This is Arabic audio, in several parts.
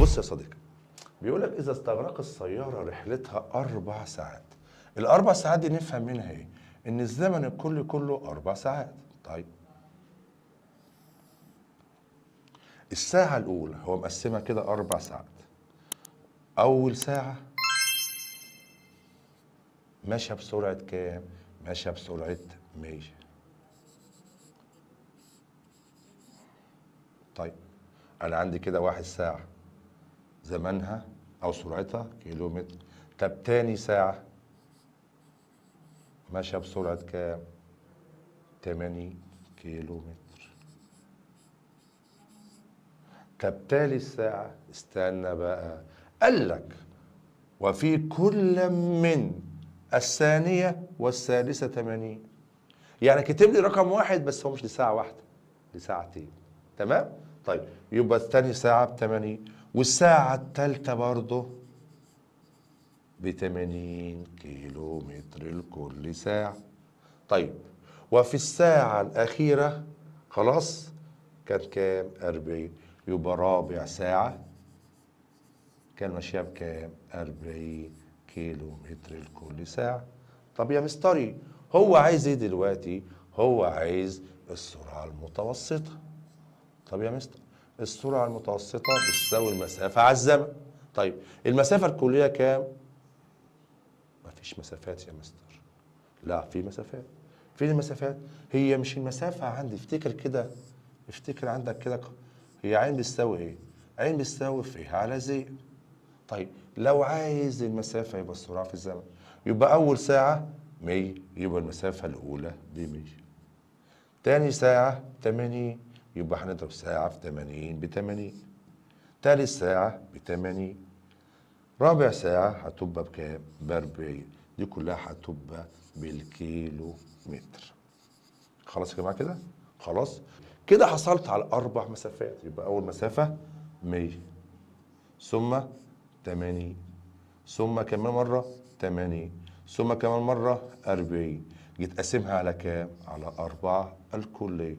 بص يا صديقي، بيقول لك إذا استغرقت السيارة رحلتها 4 ساعات، الأربع ساعات دي نفهم منها إيه؟ إن الزمن الكلي كله 4 ساعات. طيب الساعة الأولى هو مقسمها كده 4 ساعات. أول ساعة ماشية بسرعة كام؟ ماشية بسرعة 100. طيب أنا عندي كده 1 ساعة زمنها أو سرعتها كيلومتر. طب تاني ساعة ماشية بسرعة كام؟ 80 كيلومتر. طب تالت ساعة استنى بقى، قال لك وفي كل من الثانية والثالثة 80. يعني كاتب لي رقم واحد بس هو مش لساعة واحدة، لساعتين. تمام؟ طيب يبقى الثاني ساعة ب 80 والساعة الثالثة برضه ب 80 كيلو متر لكل ساعة. طيب وفي الساعة الأخيرة خلاص كان كام؟ 40. يبقى رابع ساعة كان ماشية بكام؟ 40 كيلو متر لكل ساعة. طب يا مستري هو عايز ايه دلوقتي؟ هو عايز السرعة المتوسطة. طب يا مستر السرعة المتوسطة بتساوي المسافة على الزمن. طيب المسافة الكلية كام؟ مفيش مسافات يا مستر. لا في مسافات. فين المسافات؟ هي مش المسافة عندي، افتكر كده، افتكر عندك كده، هي عين بتساوي ايه؟ عين بتساوي فيها على زي. طيب لو عايز المسافة يبقى السرعة في الزمن، يبقى أول ساعة 100 يبقى المسافة الأولى ب 100. تاني ساعة 80 يبقى هنضرب ساعة في 80 ب 80. تالت ساعة ب 80. رابع ساعة هتبقى بكام؟ ب 40. دي كلها هتبقى بالكيلو متر. خلاص يا جماعة كده؟ خلاص كده حصلت على 4 مسافات. يبقى أول مسافة 100 ثم 80 ثم كمان مرة 80 ثم كمان مرة 40. جيت قاسمها على كام؟ على 4 الكلية.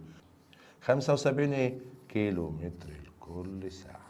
75 ايه؟ كيلو متر لكل ساعة.